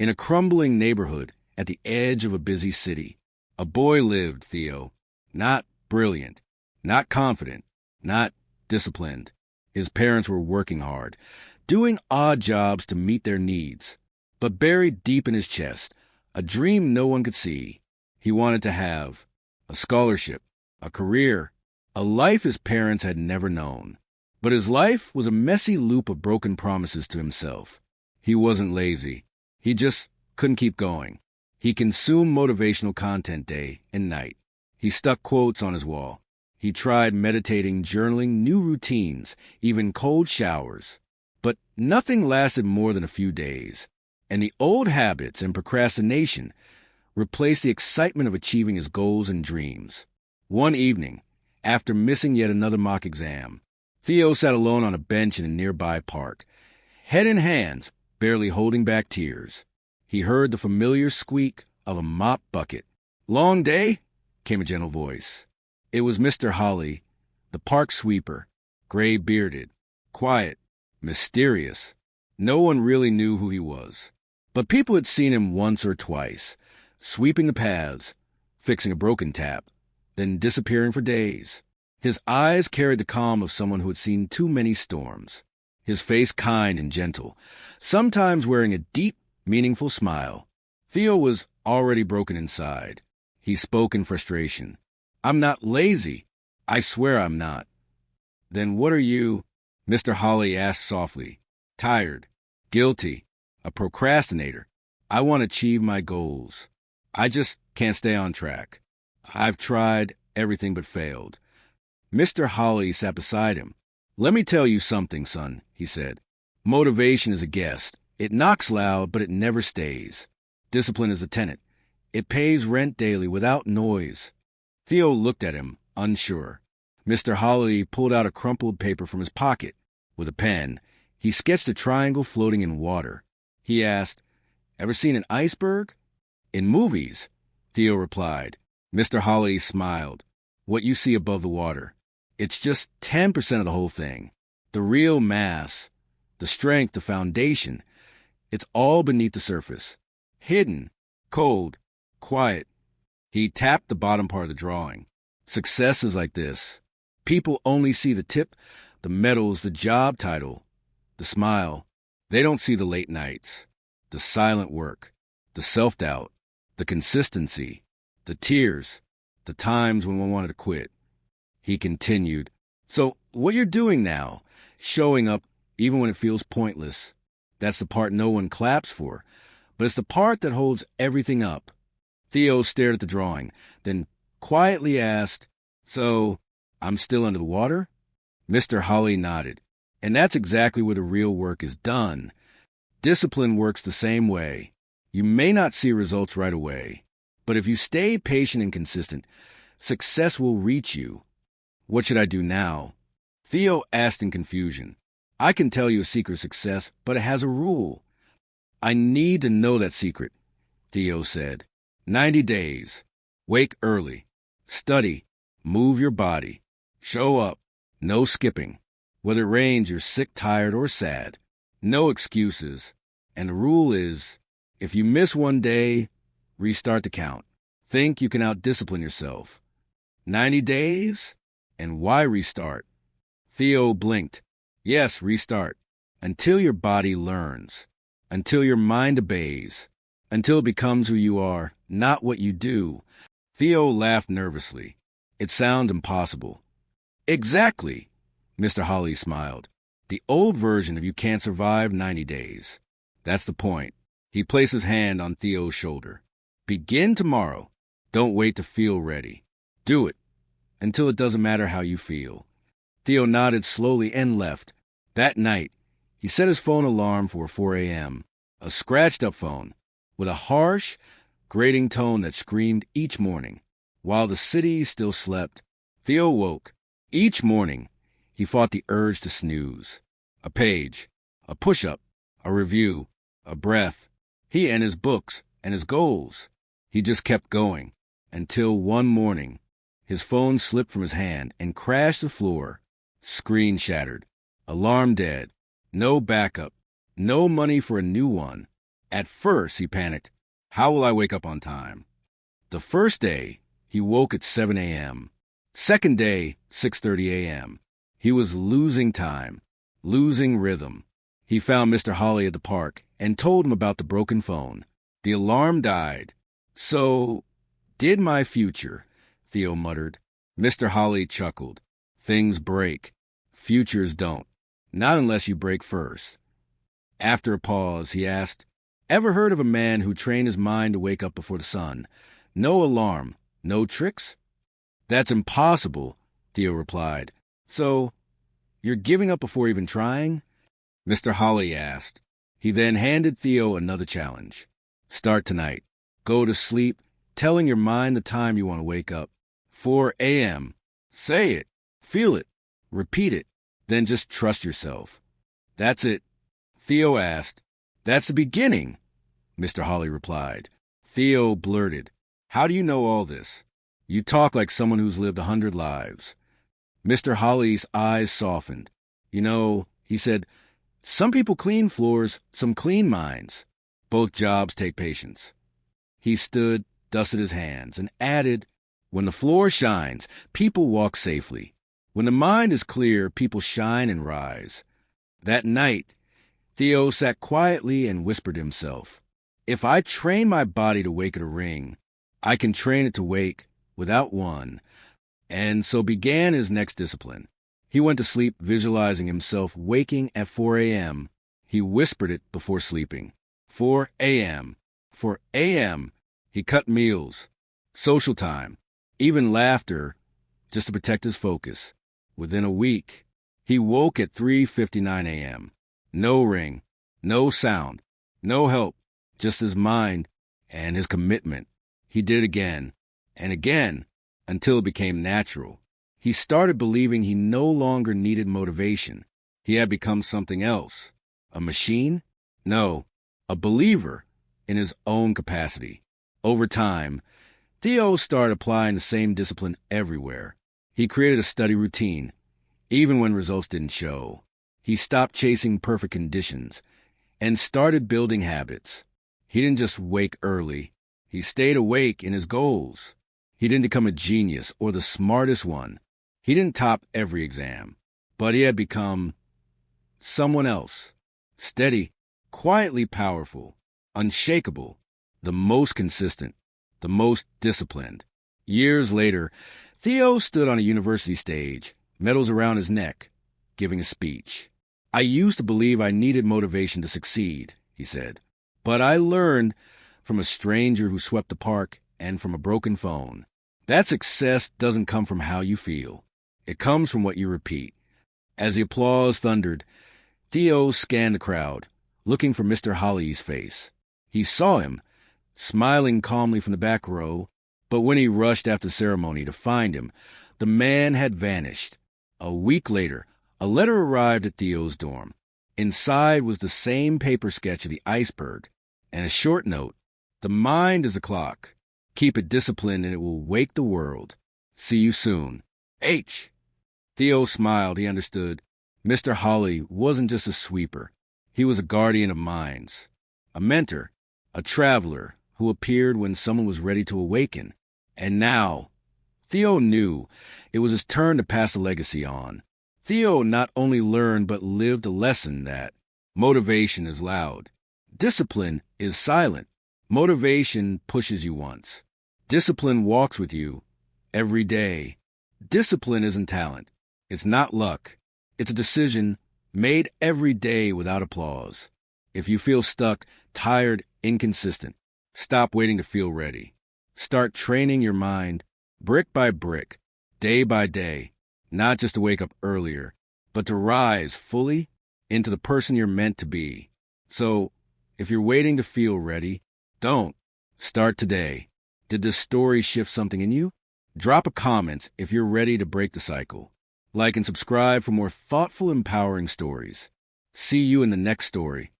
In a crumbling neighborhood at the edge of a busy city, a boy lived, Theo. Not brilliant, not confident, not disciplined. His parents were working hard, doing odd jobs to meet their needs. But buried deep in his chest, a dream no one could see. He wanted to have a scholarship, a career, a life his parents had never known. But his life was a messy loop of broken promises to himself. He wasn't lazy. He just couldn't keep going. He consumed motivational content day and night. He stuck quotes on his wall. He tried meditating, journaling, new routines, even cold showers. But nothing lasted more than a few days, and the old habits and procrastination replaced the excitement of achieving his goals and dreams. One evening, after missing yet another mock exam, Theo sat alone on a bench in a nearby park, head in hands, barely holding back tears. He heard the familiar squeak of a mop bucket. "Long day?" came a gentle voice. It was Mr. Halay, the park sweeper, gray-bearded, quiet, mysterious. No one really knew who he was, but people had seen him once or twice, sweeping the paths, fixing a broken tap, then disappearing for days. His eyes carried the calm of someone who had seen too many storms. His face kind and gentle, sometimes wearing a deep, meaningful smile. Theo was already broken inside. He spoke in frustration. "I'm not lazy. I swear I'm not." "Then what are you?" Mr. Halay asked softly. "Tired. Guilty. A procrastinator. I want to achieve my goals. I just can't stay on track. I've tried everything but failed." Mr. Halay sat beside him. "Let me tell you something, son," he said. "Motivation is a guest. It knocks loud, but it never stays. Discipline is a tenant. It pays rent daily without noise." Theo looked at him, unsure. Mr. Halay pulled out a crumpled paper from his pocket. With a pen, he sketched a triangle floating in water. He asked, "Ever seen an iceberg?" "In movies," Theo replied. Mr. Halay smiled. "What you see above the water. It's just 10% of the whole thing. The real mass, the strength, the foundation, it's all beneath the surface. Hidden, cold, quiet." He tapped the bottom part of the drawing. "Success is like this. People only see the tip, the medals, the job title, the smile. They don't see the late nights, the silent work, the self-doubt, the consistency, the tears, the times when one wanted to quit." He continued, "So what you're doing now, showing up even when it feels pointless, that's the part no one claps for, but it's the part that holds everything up." Theo stared at the drawing, then quietly asked, "So I'm still under the water?" Mr. Halay nodded. "And that's exactly where the real work is done. Discipline works the same way. You may not see results right away, but if you stay patient and consistent, success will reach you." "What should I do now?" Theo asked in confusion. "I can tell you a secret of success, but it has a rule." "I need to know that secret," Theo said. 90 days. Wake early. Study. Move your body. Show up. No skipping. Whether it rains, you're sick, tired, or sad. No excuses. And the rule is, if you miss one day, restart the count. Think you can out-discipline yourself. 90 days? And why restart? Theo blinked. Yes, restart. Until your body learns. Until your mind obeys. Until it becomes who you are, not what you do. Theo laughed nervously. It sounds impossible. Exactly, Mr. Halay smiled. The old version of you can't survive 90 days. That's the point. He placed his hand on Theo's shoulder. Begin tomorrow. Don't wait to feel ready. Do it. Until it doesn't matter how you feel. Theo nodded slowly and left. That night, he set his phone alarm for 4 a.m., a scratched-up phone, with a harsh, grating tone that screamed each morning. While the city still slept, Theo woke. Each morning, he fought the urge to snooze. A page, a push-up, a review, a breath. He and his books and his goals. He just kept going, until one morning, his phone slipped from his hand and crashed to the floor. Screen shattered. Alarm dead. No backup. No money for a new one. At first, he panicked. How will I wake up on time? The first day, he woke at 7 a.m. Second day, 6:30 a.m. He was losing time, losing rhythm. He found Mr. Halay at the park and told him about the broken phone. The alarm died. So, did my future, Theo muttered. Mr. Halay chuckled. Things break. Futures don't. Not unless you break first. After a pause, he asked, Ever heard of a man who trained his mind to wake up before the sun? No alarm, no tricks? That's impossible, Theo replied. So, you're giving up before even trying? Mr. Halay asked. He then handed Theo another challenge. Start tonight. Go to sleep, telling your mind the time you want to wake up. 4 a.m. Say it. Feel it. Repeat it. Then just trust yourself. That's it. Theo asked. That's the beginning, Mr. Halay replied. Theo blurted. How do you know all this? You talk like someone who's lived 100 lives. Mr. Halay's eyes softened. You know, he said, some people clean floors, some clean minds. Both jobs take patience. He stood, dusted his hands, and added, when the floor shines, people walk safely. When the mind is clear, people shine and rise. That night, Theo sat quietly and whispered to himself, if I train my body to wake at a ring, I can train it to wake without one. And so began his next discipline. He went to sleep visualizing himself waking at 4 a.m. He whispered it before sleeping. 4 a.m. 4 a.m. He cut meals, social time, even laughter, just to protect his focus. Within a week, he woke at 3:59 a.m. No ring, no sound, no help, just his mind and his commitment. He did it again and again until it became natural. He started believing he no longer needed motivation. He had become something else. A machine? No, a believer in his own capacity. Over time, Theo started applying the same discipline everywhere. He created a study routine, even when results didn't show. He stopped chasing perfect conditions and started building habits. He didn't just wake early. He stayed awake in his goals. He didn't become a genius or the smartest one. He didn't top every exam, but he had become someone else. Steady, quietly powerful, unshakable, the most consistent, the most disciplined. Years later, Theo stood on a university stage, medals around his neck, giving a speech. I used to believe I needed motivation to succeed, he said, but I learned from a stranger who swept the park and from a broken phone. That success doesn't come from how you feel. It comes from what you repeat. As the applause thundered, Theo scanned the crowd, looking for Mr. Halay's face. He saw him, smiling calmly from the back row, but when he rushed after the ceremony to find him, the man had vanished. A week later, a letter arrived at Theo's dorm. Inside was the same paper sketch of the iceberg, and a short note, the mind is a clock. Keep it disciplined and it will wake the world. See you soon. H. Theo smiled. He understood. Mr. Halay wasn't just a sweeper. He was a guardian of minds, a mentor, a traveler who appeared when someone was ready to awaken. And now, Theo knew it was his turn to pass the legacy on. Theo not only learned but lived a lesson that motivation is loud. Discipline is silent. Motivation pushes you once. Discipline walks with you every day. Discipline isn't talent. It's not luck. It's a decision made every day without applause. If you feel stuck, tired, inconsistent, stop waiting to feel ready. Start training your mind brick by brick, day by day, not just to wake up earlier, but to rise fully into the person you're meant to be. So, if you're waiting to feel ready, don't. Start today. Did this story shift something in you? Drop a comment if you're ready to break the cycle. Like and subscribe for more thoughtful, empowering stories. See you in the next story.